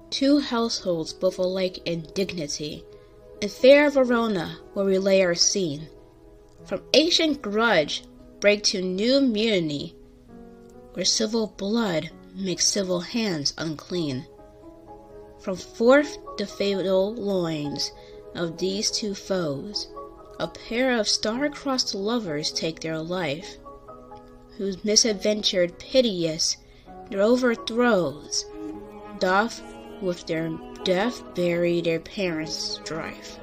Two households both alike in dignity, in fair Verona where we lay our scene, from ancient grudge break to new mutiny, where civil blood makes civil hands unclean. From forth the fatal loins of these two foes, a pair of star-crossed lovers take their life, whose misadventured piteous their overthrows doth with their death bury their parents' strife.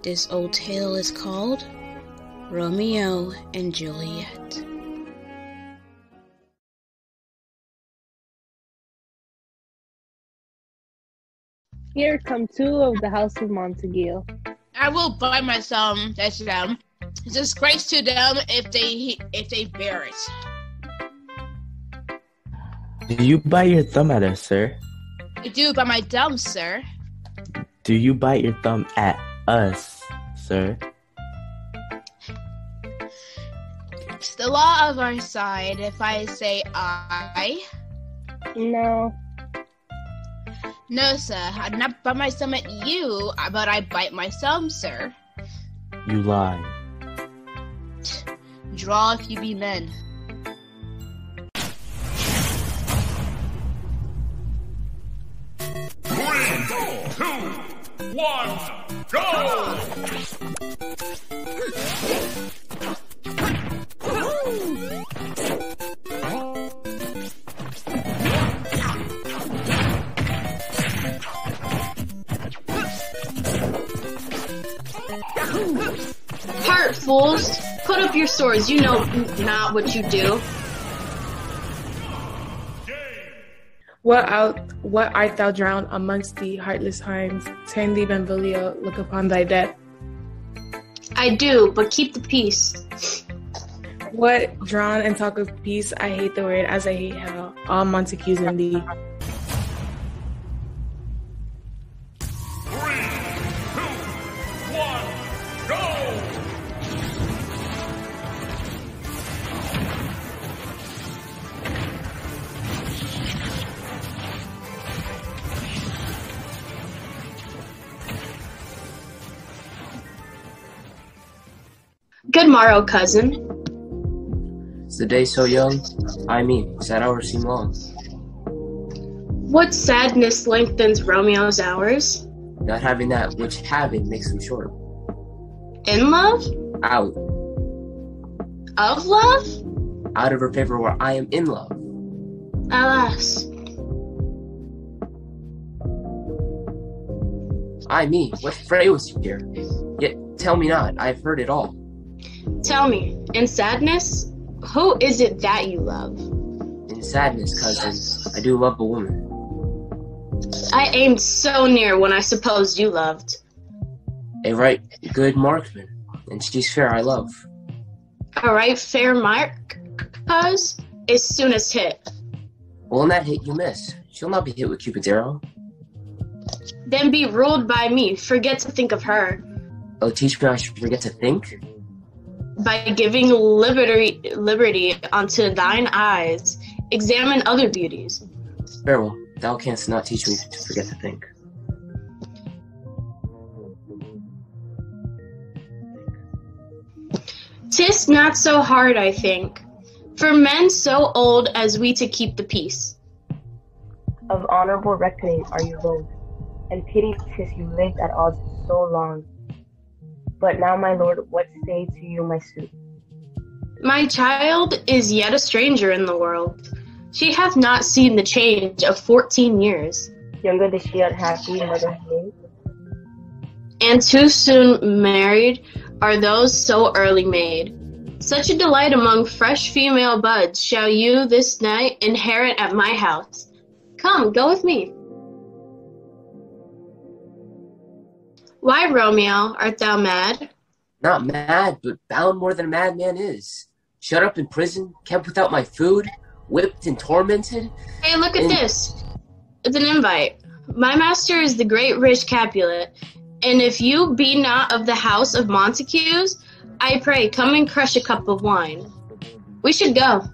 This old tale is called Romeo and Juliet. Here come two of the House of Montague. I will buy myself that's them. It's a disgrace to them if they bear it. Do you bite your thumb at us, sir? I do by my thumb, sir. Do you bite your thumb at us, sir? It's the law of our side. If I say I... No. No, sir. I do not bite my thumb at you, but I bite my thumb, sir. You lie. Draw if you be men. One, go! Part, fools! Put up your swords, you know not what you do. What art thou drowned amongst the heartless hinds? Turn thee, Benvolio, look upon thy death. I do, but keep the peace. What, drawn and talk of peace? I hate the word as I hate hell. All Montagues in thee. 3, 2, 1, go! Good morrow, cousin. Is the day so young? I mean, sad hours seem long. What sadness lengthens Romeo's hours? Not having that which having makes them short. In love? Out. Of love? Out of her favor where I am in love. Alas. I me, what fray was here? Yet tell me not, I have heard it all. Tell me, in sadness, who is it that you love? In sadness, cousin, I do love a woman. I aimed so near when I supposed you loved. A right good marksman, and she's fair I love. A right fair mark, cuz, is soonest hit. Well, in that hit you miss. She'll not be hit with Cupid's arrow. Then be ruled by me, forget to think of her. Oh, teach me I should forget to think? By giving liberty unto thine eyes, examine other beauties. Farewell, thou canst not teach me to forget to think. "'Tis not so hard, I think, for men so old as we to keep the peace. Of honorable reckoning are you loath, and pity 'tis you lived at odds so long. But now, my lord, what say to you my suit? My child is yet a stranger in the world. She hath not seen the change of 14 years. Younger than she unhappy mother made. And too soon married are those so early made. Such a delight among fresh female buds shall you this night inherit at my house. Come, go with me. Why, Romeo, art thou mad? Not mad, but bound more than a madman is. Shut up in prison, kept without my food, whipped and tormented. Hey, look at this. It's an invite. My master is the great rich Capulet, and if you be not of the house of Montagues, I pray come and crush a cup of wine. We should go.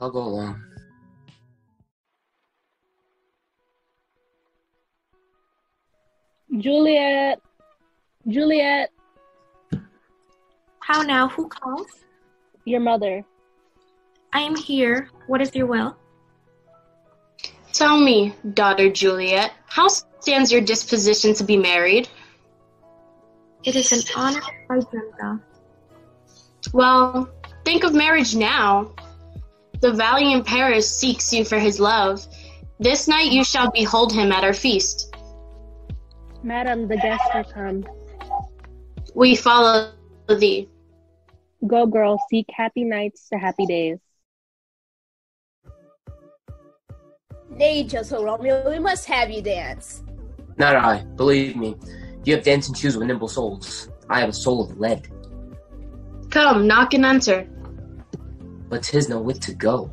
I'll go along. Juliet. Juliet, How now? Who calls? your mother. I am here. What is your will? Tell me, daughter Juliet, how stands your disposition to be married? It is an honor by Brenda. Well, think of marriage now. The valiant Paris seeks you for his love. This night you shall behold him at our feast. Madam, the guests are come. We follow thee. Go, girl, seek happy nights to happy days. Nay, gentle Romeo, we must have you dance. Not I. Believe me. You have dancing shoes with nimble soles. I have a soul of lead. Come, knock and enter. But 'tis no wit to go.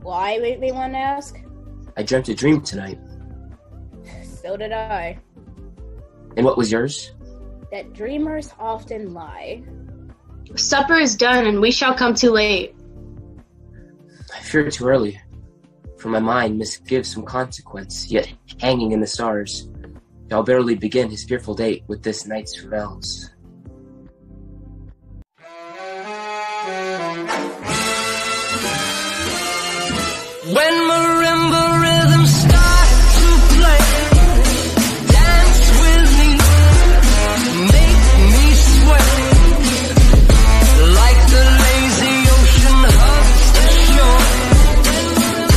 Why, may one ask? I dreamt a dream tonight. So did I. And what was yours? That dreamers often lie. Supper is done, and we shall come too late. I fear too early. For my mind misgives some consequence, yet hanging in the stars, shall barely begin his fearful date with this night's travails. When marimba rhythms start to play, dance with me, make me sweat, like the lazy ocean hugs the shore,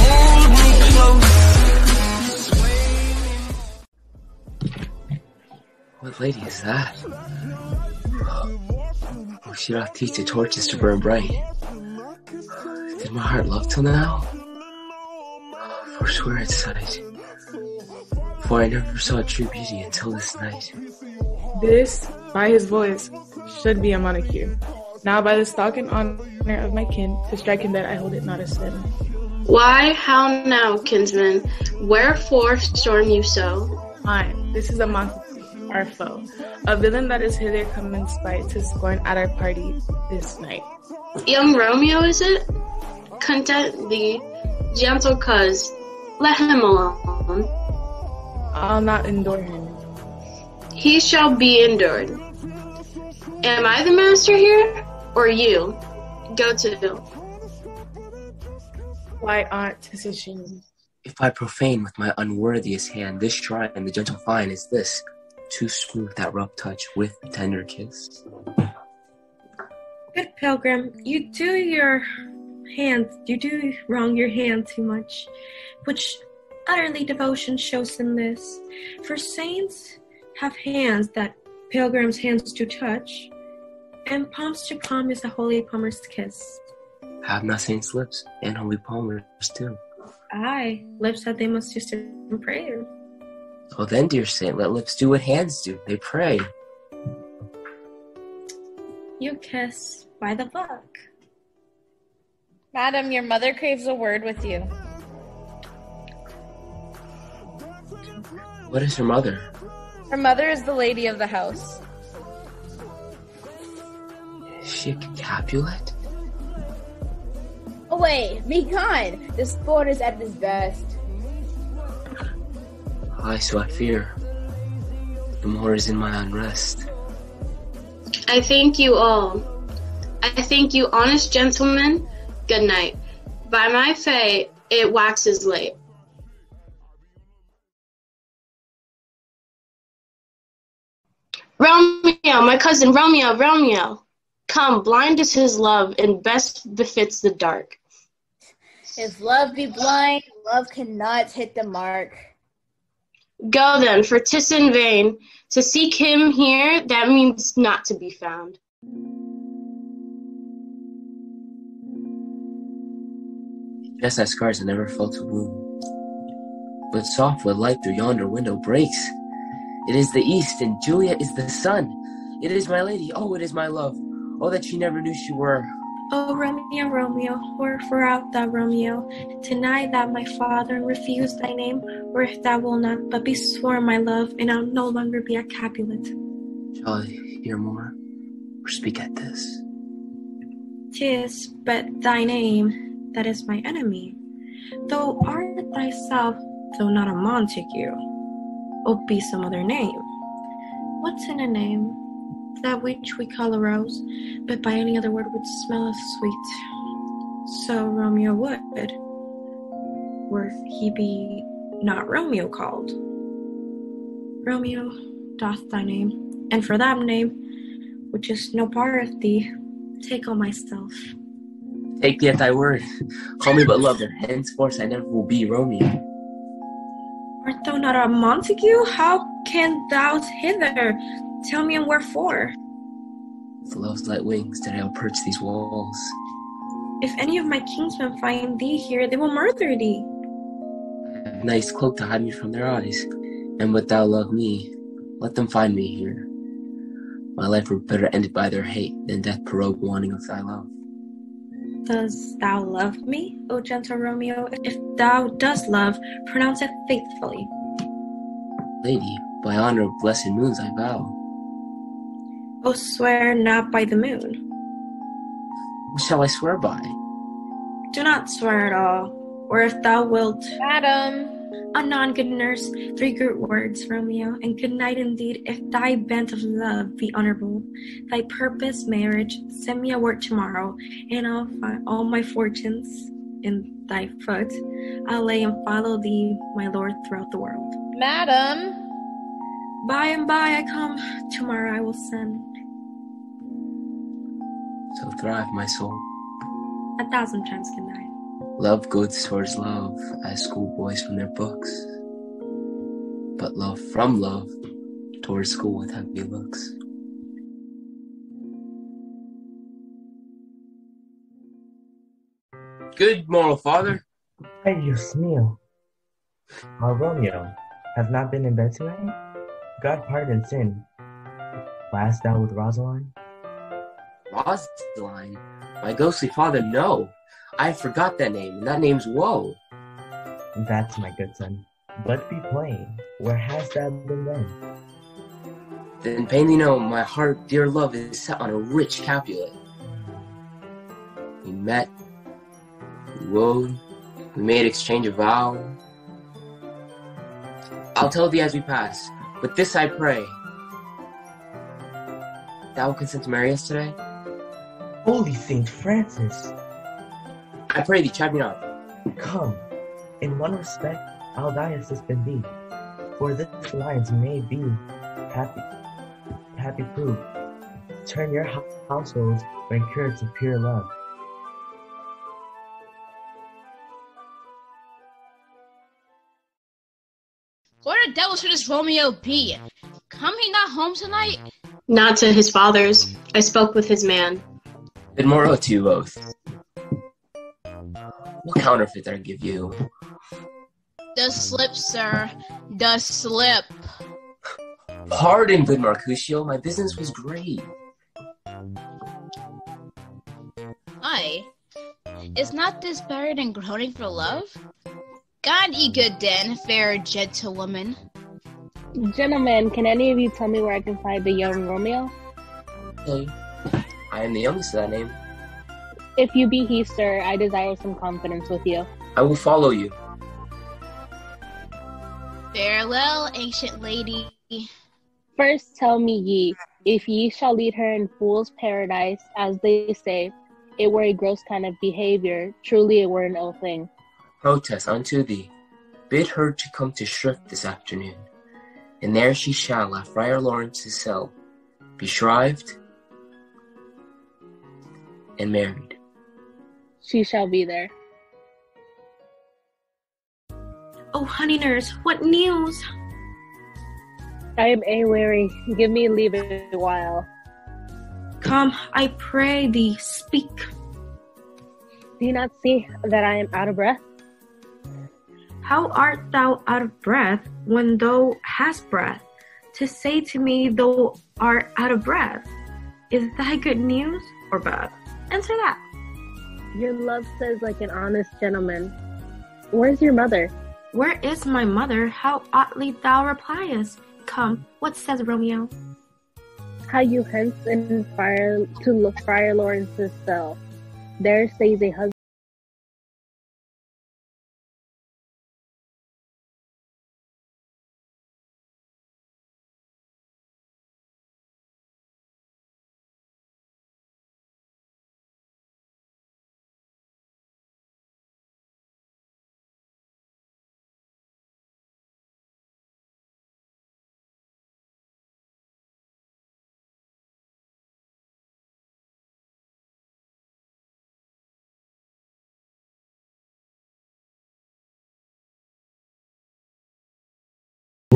hold me close, sway me. What lady is that? Oh, she doth teach the torches to burn bright. Did my heart love till now? Forswear its sight, for I never saw true beauty until this night. This, by his voice, should be a monarchy. Now by the stock and honor of my kin, to strike him dead I hold it not a sin. Why, how now, kinsman? Wherefore storm you so? Aye, this is a monster, our foe, a villain that is hither come in spite to scorn at our party this night. Young Romeo, is it? Content thee, gentle coz, let him alone. I'll not endure him. He shall be endured. Am I the master here, or you? Go to. Why, aunt, 'tis a shame. If I profane with my unworthiest hand this shrine, the gentle fine is this, to smooth that rough touch with a tender kiss. Good pilgrim, you do wrong your hand too much, which utterly devotion shows in this. For saints have hands that pilgrims' hands do touch, and palms to palm is the holy palmer's kiss. Have not saints' lips, and holy palmers too. Aye, lips that they must use in prayer. Oh then, dear saint, let lips do what hands do, they pray. You kiss by the book. Madam, your mother craves a word with you. What is her mother? Her mother is the lady of the house. Is she a Capulet? Away, be gone! This sport is at its best. Aye, so I fear. The more is in my unrest. I thank you all. I thank you, honest gentlemen. Good night. By my fay, it waxes late. Romeo, my cousin, Romeo, Romeo. Come, blind is his love, and best befits the dark. If love be blind, love cannot hit the mark. Go then, for 'tis in vain. To seek him here, that means not to be found. Just as scars I never felt a wound. But soft what light through yonder window breaks. It is the east, and Juliet is the sun. It is my lady, oh, it is my love. Oh, that she never knew she were. Oh, Romeo, Romeo, wherefore art thou, Romeo? Deny that my father refuse thy name, or if thou wilt not, but be sworn, my love, and I'll no longer be a Capulet. Shall I hear more, or speak at this? 'Tis but thy name that is my enemy. Thou art thyself, though not a Montague. or be some other name. What's in a name? That which we call a rose, but by any other word would smell as sweet. So Romeo would, were he be not Romeo called. Romeo doth thy name, and for that name, which is no part of thee, take all myself. Take thee at thy word. Call me but lover. Henceforth I never will be Romeo. Art thou not a Montague? How canst thou hither? Tell me and wherefore. With love's light wings did I approach these walls. If any of my kinsmen find thee here, they will murder thee. I have a nice cloak to hide me from their eyes. And but thou love me, let them find me here. My life were better ended by their hate than death prorogue wanting of thy love. Dost thou love me, O gentle Romeo? If thou dost love, pronounce it faithfully. Lady, by honor of blessed moons I vow. O swear not by the moon. What shall I swear by? Do not swear at all, or if thou wilt. Madam. Anon, good nurse, 3 good words, Romeo, and good night indeed. If thy bent of love be honorable, thy purpose marriage, send me a word tomorrow, and I'll find all my fortunes in thy foot. I'll lay and follow thee, my lord, throughout the world. Madam. By and by I come, tomorrow I will send. So thrive, my soul. 1,000 times good night. Love goods towards love, as schoolboys from their books. But love from love, towards school with heavy looks. Good moral father. Ay, Dios mío. Romeo, has not been in bed tonight? God pardon sin. Last thou with Rosaline? Rosaline? My ghostly father, no. I forgot that name, and that name's Woe. That's my good son. But be plain, where hast thou been then? Then plainly know my heart, dear love, is set on a rich Capulet. We met, we wooed, we made exchange of vow. I'll tell thee as we pass, but this I pray. Thou wilt consent to marry us today? Holy Saint Francis! I pray thee, chide me not. Come, in one respect, I'll die assist in thee, for this alliance may be happy proof. Turn your households when cured to pure love. Where the devil should this Romeo be? Come he not home tonight? Not to his father's. I spoke with his man. Good morrow to you both. What counterfeit did I give you? The slip, sir. The slip. Pardon, good Mercutio. My business was great. Aye. Is not this better than groaning for love? God ye good den, fair gentlewoman. Gentlemen, can any of you tell me where I can find the young Romeo? Hey, I am the youngest of that name. If you be he, sir, I desire some confidence with you. I will follow you. Farewell, ancient lady. First tell me ye, if ye shall lead her in fool's paradise, as they say, it were a gross kind of behavior, truly it were an ill thing. Protest unto thee. Bid her to come to shrift this afternoon, and there she shall at Friar Lawrence's cell be shrived and married. She shall be there. Oh, honey nurse, what news? I am a-weary. Give me leave a while. Come, I pray thee, speak. Do you not see that I am out of breath? How art thou out of breath when thou hast breath? To say to me thou art out of breath, is that good news or bad? Answer that. Your love says like an honest gentleman. Where's your mother? Where is my mother? How oddly thou repliest. Come, what says Romeo? How you hence in Friar Lawrence's cell. There stays a husband.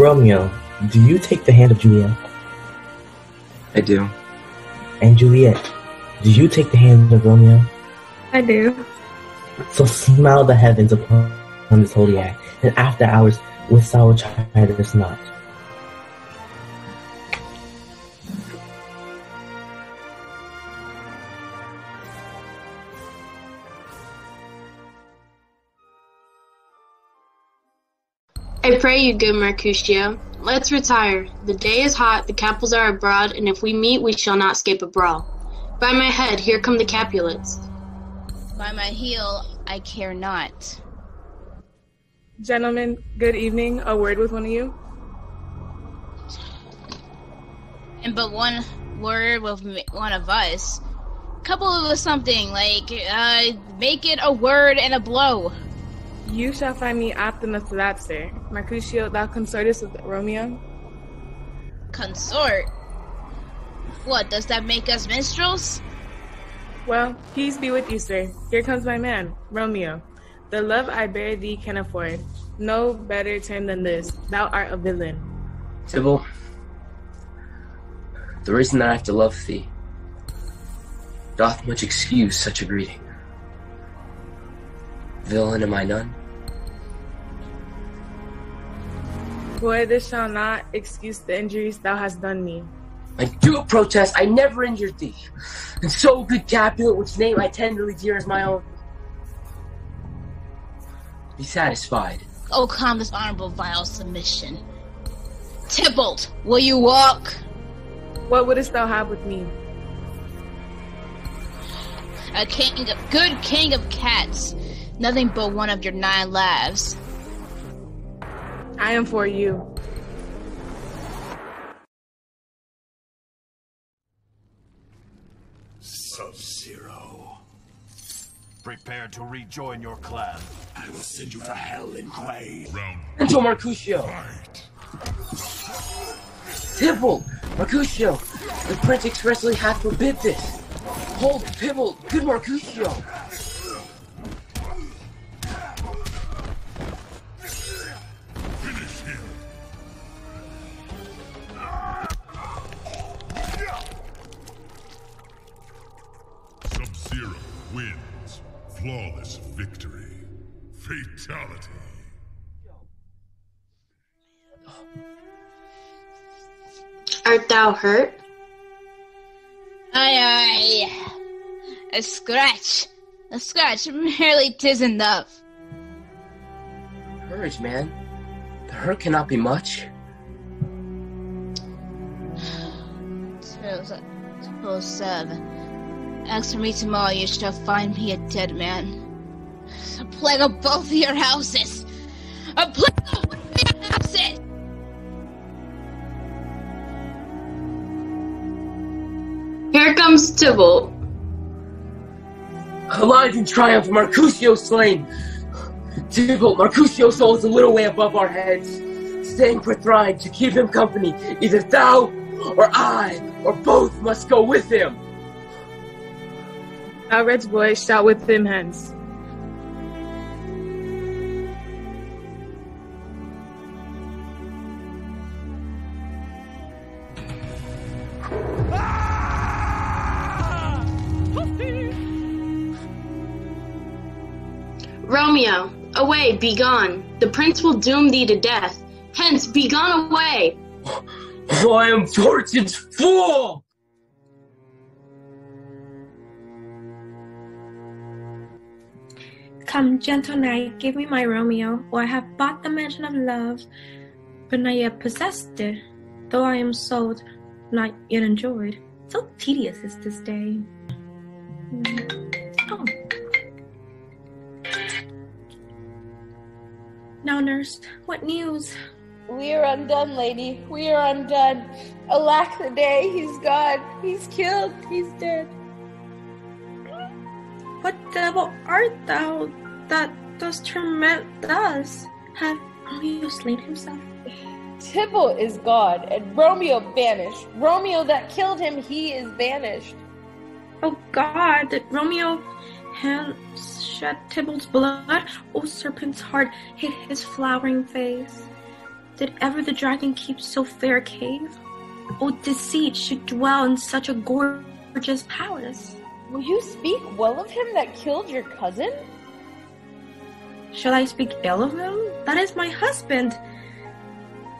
Romeo, do you take the hand of Juliet? I do. And Juliet, do you take the hand of Romeo? I do. So smile the heavens upon this holy act, and after hours with sorrow chide us not. I pray you, good Mercutio. Let's retire. The day is hot, the Capels are abroad, and if we meet, we shall not escape a brawl. By my head, here come the Capulets. By my heel, I care not. Gentlemen, good evening. A word with one of you. And but one word with one of us. Couple of us something, like, make it a word and a blow. You shall find me apt enough to that, sir. Mercutio, thou consortest with Romeo? Consort? What, does that make us minstrels? Well, peace be with you, sir. Here comes my man, Romeo. The love I bear thee can afford. No better term than this. Thou art a villain. Tybalt, the reason that I have to love thee doth much excuse such a greeting. Villain am I none? Boy, this shall not excuse the injuries thou hast done me. I do protest, I never injured thee. And so, good Capulet, which name I tenderly dear as my own. Be satisfied. Oh, calm this honorable vile submission. Tybalt, will you walk? What wouldst thou have with me? A good king of cats. Nothing but one of your 9 lives. I am for you. Sub-Zero. Prepare to rejoin your clan. I will send you to hell in clay. Until Mercutio. Tybalt, Mercutio, the prince expressly hath forbid this. Hold, Tybalt, good Mercutio. Sub-Zero wins. Flawless victory. Fatality. Art thou hurt? Aye. A scratch. A scratch. Merely 'tis enough. Courage, man. The hurt cannot be much. 207. Ask for me tomorrow, you shall find me a dead man. A plague of both of your houses! A plague of both of your houses! Here comes Tybalt. Alive in triumph, Mercutio slain. Tybalt, Mercutio's soul is a little way above our heads. Staying for Thrine to keep him company. Either thou, or I, or both must go with him. Thou wretched boy, shout with him hence. Romeo, away, be gone. The prince will doom thee to death. Hence, be gone away. Oh, I am Fortune's fool! Come, gentle knight, give me my Romeo, for I have bought the mansion of love, but not yet possessed it, though I am sold, not yet enjoyed. So tedious is this day. Oh. Now, nurse, what news? We are undone, lady. We are undone. Alack the day, he's gone. He's killed. He's dead. What devil art thou that dost torment us? Hath Romeo slain himself? Tybalt is gone, and Romeo banished. Romeo that killed him, he is banished. Oh God, did Romeo hands shed Tybalt's blood? Oh, serpent's heart hid his flowering face. Did ever the dragon keep so fair a cave? O deceit should dwell in such a gorgeous palace. Will you speak well of him that killed your cousin? Shall I speak ill of him? That is my husband.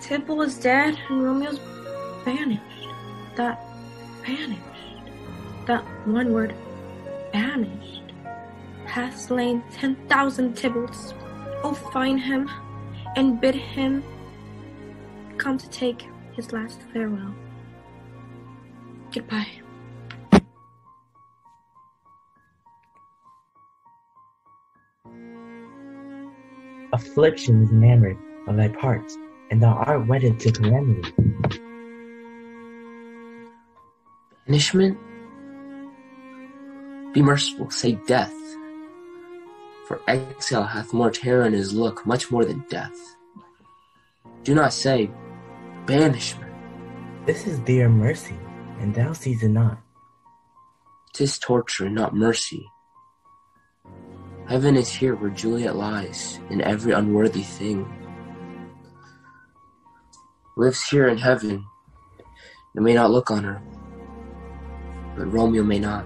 Tybalt is dead and Romeo's banished. That one word, banished, hath slain 10,000 Tybalts. Oh, find him and bid him come to take his last farewell. Goodbye. Affliction is enamored of thy parts, and thou art wedded to calamity. Banishment? Be merciful, say death. For exile hath more terror in his look, much more than death. Do not say banishment. This is dear mercy, and thou seest it not. 'Tis torture, not mercy. Heaven is here where Juliet lies, in every unworthy thing. Lives here in heaven. You may not look on her, but Romeo may not.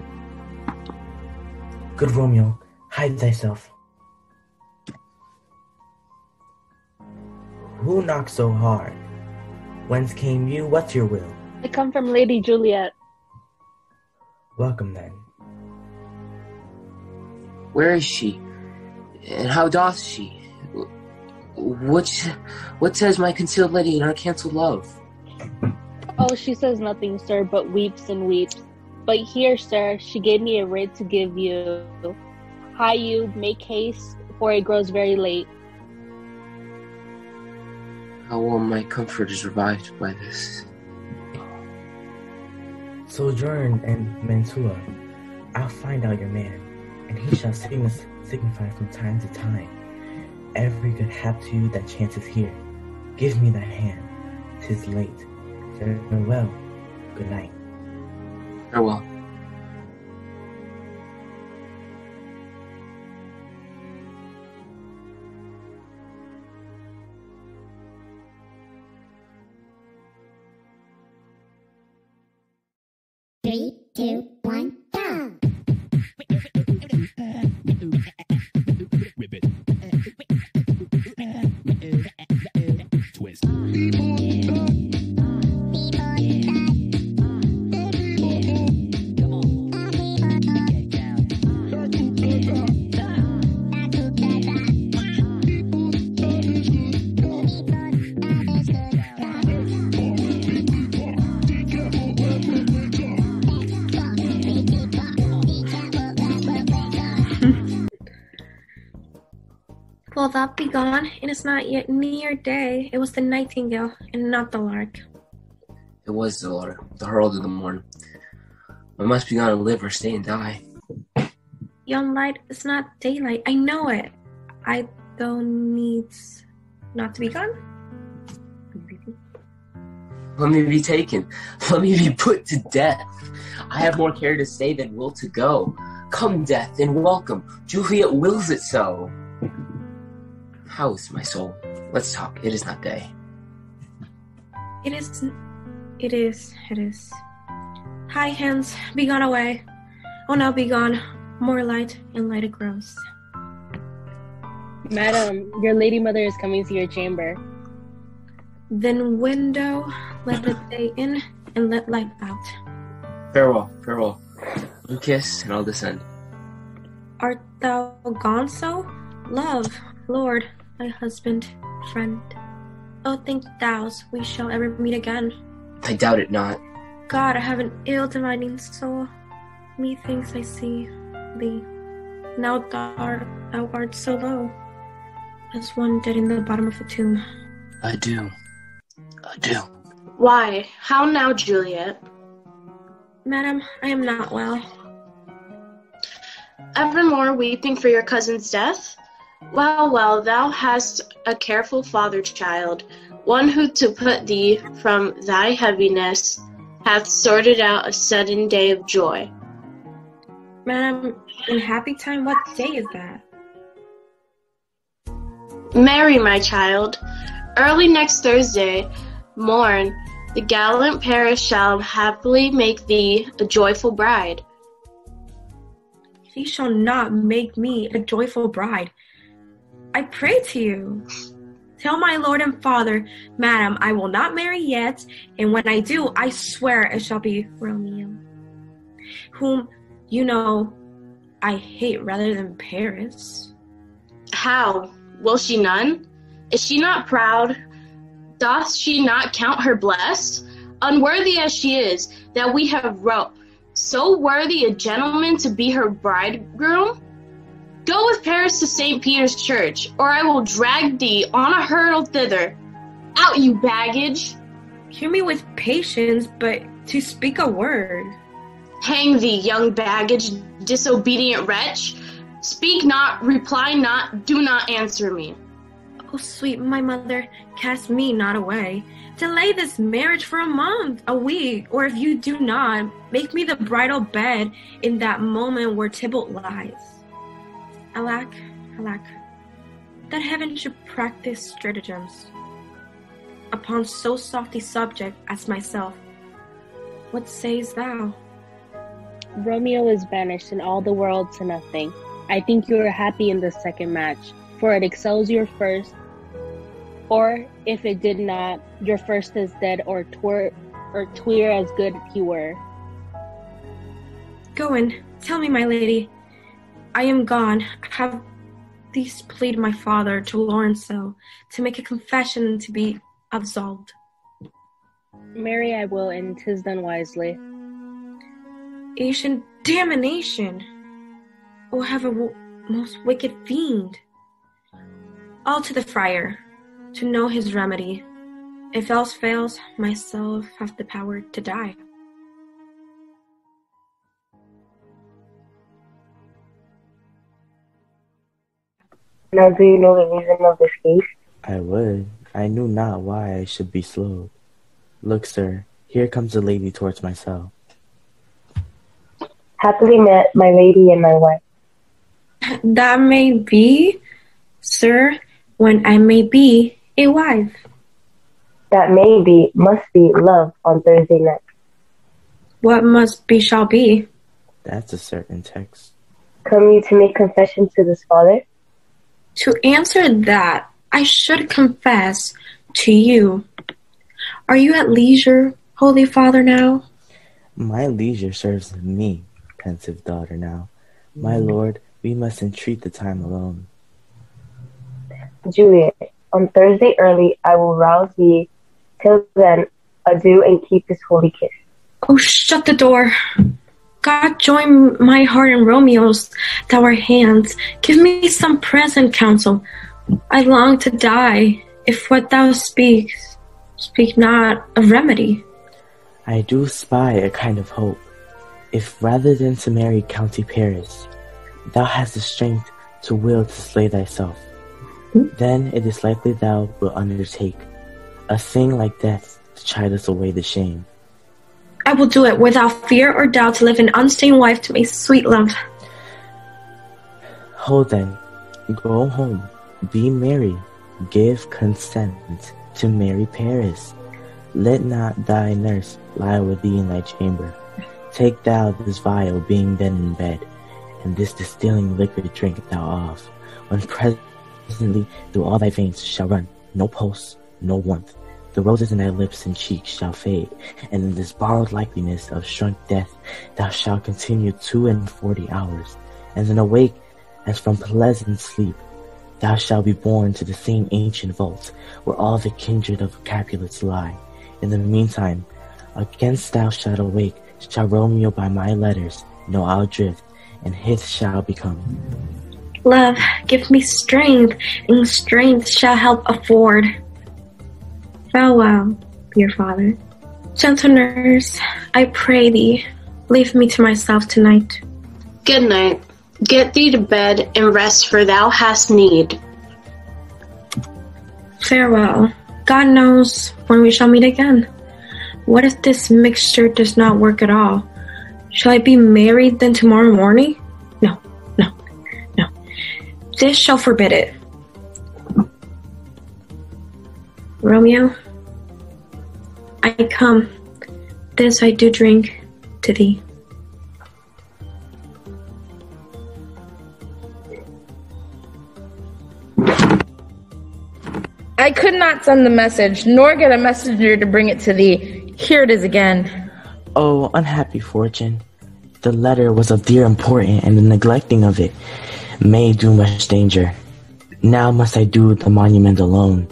Good Romeo, hide thyself. Who knocked so hard? Whence came you? What's your will? I come from Lady Juliet. Welcome then. Where is she? And how doth she? What says my concealed lady in our cancelled love? Oh, she says nothing, sir, but weeps and weeps. But here, sir, she gave me a writ to give you. Hie you, make haste, for it grows very late. How all my comfort is revived by this. Sojourn in Mantua. I'll find out your man, and he shall signify from time to time every good hap to you that chances here. Give me thy hand. 'Tis late. Farewell. Good night. Farewell. Three, two, one, go! Twist. Will that be gone? It is not yet near day. It was the nightingale, and not the lark. It was the Lord, the herald of the morn. I must be gone to live or stay and die. Yon light is not daylight. I know it. I don't need not to be gone. Let me be taken. Let me be put to death. I have more care to stay than will to go. Come, death, and welcome. Juliet wills it so. How is my soul? Let's talk. It is not day. It is. High hands, be gone away. Oh, now be gone. More light, and light it grows. Madam, your lady mother is coming to your chamber. Then window, let the day in, and let light out. Farewell, farewell. One kiss, and I'll descend. Art thou gone so? Love, Lord, my husband, friend. Oh, think thou's we shall ever meet again. I doubt it not. God, I have an ill dividing soul. Methinks I see thee. Now thou art so low, as one dead in the bottom of a tomb. I do. Why? How now, Juliet? Madam, I am not well. Evermore weeping for your cousin's death? Well, well, thou hast a careful father, child, one who to put thee from thy heaviness hath sorted out a sudden day of joy. Madam, in happy time, what day is that? Mary, my child, Early next Thursday morn, the gallant Paris shall happily make thee a joyful bride. He shall not make me a joyful bride. I pray to you. Tell my lord and father, madam, I will not marry yet, and when I do, I swear it shall be Romeo, whom, you know, I hate rather than Paris. How? Will she none? Is she not proud? Doth she not count her blessed? Unworthy as she is, that we have wrote, so worthy a gentleman to be her bridegroom? Go with Paris to St. Peter's Church, or I will drag thee on a hurdle thither. Out, you baggage! Hear me with patience, but to speak a word. Hang thee, young baggage, disobedient wretch! Speak not, reply not, do not answer me. Oh, sweet my mother, cast me not away. Delay this marriage for a month, a week, or if you do not, make me the bridal bed in that moment where Tybalt lies. Alack, alack, that heaven should practice stratagems upon so soft a subject as myself. What sayest thou? Romeo is banished and all the world to nothing. I think you are happy in the second match, for it excels your first, or if it did not, your first is dead, or twere as good he were. Go in, tell me, my lady. I am gone. Have these plead my father to Lorenzo to make a confession and to be absolved. Marry I will, and 'tis done wisely. Asian damnation! Oh, have a most wicked fiend! All to the friar, to know his remedy. If else fails, myself have the power to die. Now do you know the reason of this case? I would. I knew not why I should be slowed. Look, sir, here comes the lady towards my cell. Happily met, my lady and my wife. That may be, sir, when I may be a wife. That may be, must be, love on Thursday night. What must be shall be. That's a certain text. Come you to make confession to this father? To answer that, I should confess to you. Are you at leisure, Holy Father, now? My leisure serves me, pensive daughter, now. My lord, we must entreat the time alone. Juliet, on Thursday early I will rouse thee. Till then, adieu and keep this holy kiss. Oh, shut the door. God, join my heart and Romeo's, thou our hands. Give me some present counsel. I long to die. If what thou speaks, speak not of remedy. I do spy a kind of hope. If rather than to marry County Paris, thou hast the strength to will to slay thyself, then it is likely thou wilt undertake a thing like death to chide us away the shame. I will do it without fear or doubt to live an unstained wife to my sweet love. Hold then, go home, be merry, give consent to marry Paris. Let not thy nurse lie with thee in thy chamber. Take thou this vial being then in bed, and this distilling liquor drink thou off, when presently through all thy veins shall run no pulse, no warmth. The roses in thy lips and cheeks shall fade, and in this borrowed likeliness of shrunk death thou shalt continue 42 hours, and then awake as from pleasant sleep. Thou shalt be borne to the same ancient vault where all the kindred of Capulets lie. In the meantime, against thou shalt awake, shall Romeo by my letters know I'll drift, and his shall become. Love, give me strength, and strength shall help afford. Farewell, dear father. Gentle nurse, I pray thee, leave me to myself tonight. Good night. Get thee to bed and rest, for thou hast need. Farewell. God knows when we shall meet again. What if this mixture does not work at all? Shall I be married then tomorrow morning? No. This shall forbid it. Romeo, I come, this I do drink to thee. I could not send the message, nor get a messenger to bring it to thee. Here it is again. Oh, unhappy fortune. The letter was of dear importance, and the neglecting of it may do much danger. Now must I do the monument alone.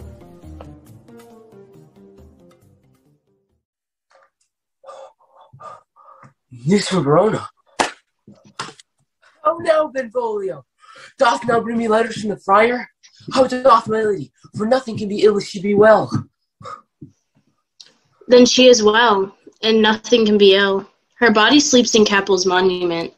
News from Verona. How now, Benvolio? Doth now bring me letters from the friar? How doth my lady? For nothing can be ill if she be well. Then she is well, and nothing can be ill. Her body sleeps in Capel's monument.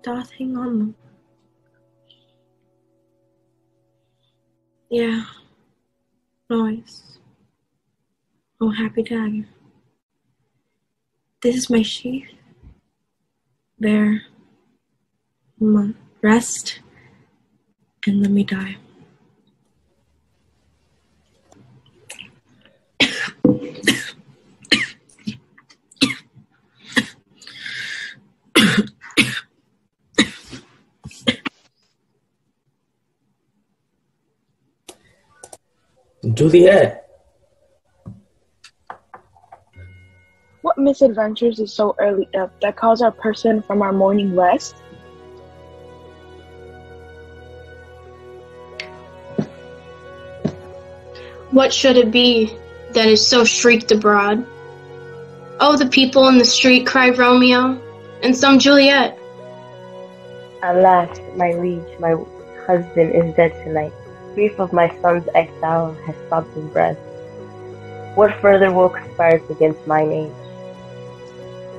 doth hang on them. Yeah, noise. Oh, happy dagger. This is my sheath. There, rest, and let me die. Juliet! What misadventures is so early up that calls our person from our morning rest? What should it be that is so shrieked abroad? Oh, the people in the street, cried Romeo, and some Juliet. Alas, my liege, my husband is dead tonight. Grief of my son's exile has stopped his breath. What further woe conspires against mine age?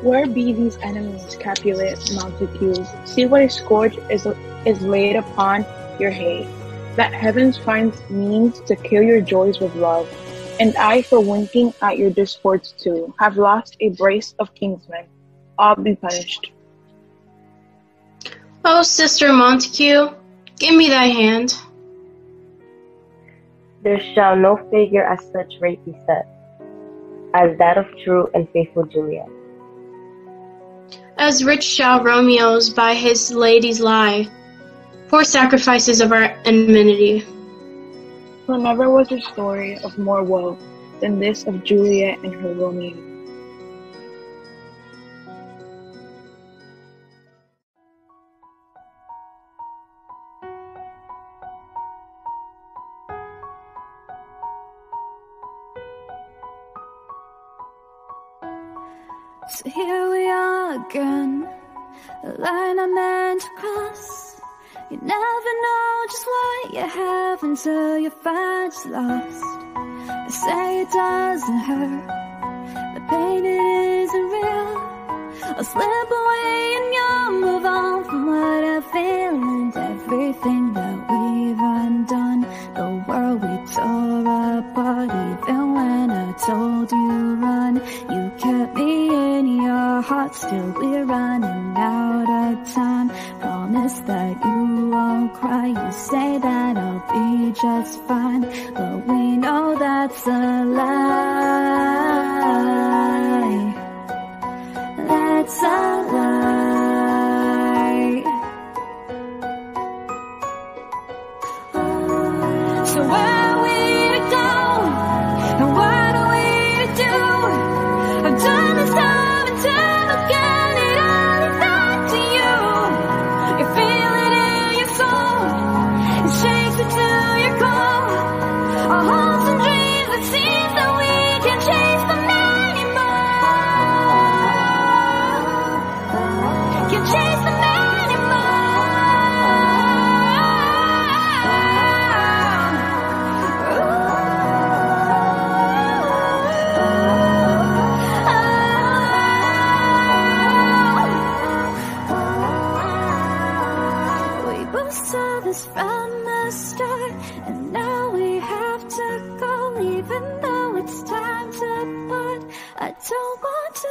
Where be these enemies, Capulet, Montague? See what a scourge is laid upon your hay, that heaven finds means to kill your joys with love. And I, for winking at your disports too, have lost a brace of kinsmen. All be punished. Oh, Sister Montague, give me thy hand. There shall no figure at such rate be set, as that of true and faithful Juliet. As rich shall Romeo's by his ladies lie, poor sacrifices of our enmity. For never was a story of more woe than this of Juliet and her Romeo. So here we are again, a line I'm meant to cross. You never know just what you have until you find it's lost. They say it doesn't hurt, the pain it isn't real. I'll slip away and you'll move on from what I feel. And everything that we've undone, the world we tore apart. Even when I told you run, you kept me in your heart. Still we're running out of time. Promise that you won't cry. You say that I'll be just fine, but we know that's a lie. That's a lie. So where are we to go? And what are we to do? I've done this time and time again. It all is back to you. You feel it in your soul. It shakes it to your core. Our hopes and dreams, it seems that we can't chase them anymore. Can't chase them saw this from the start, and now we have to go, even though it's time to part. I don't want to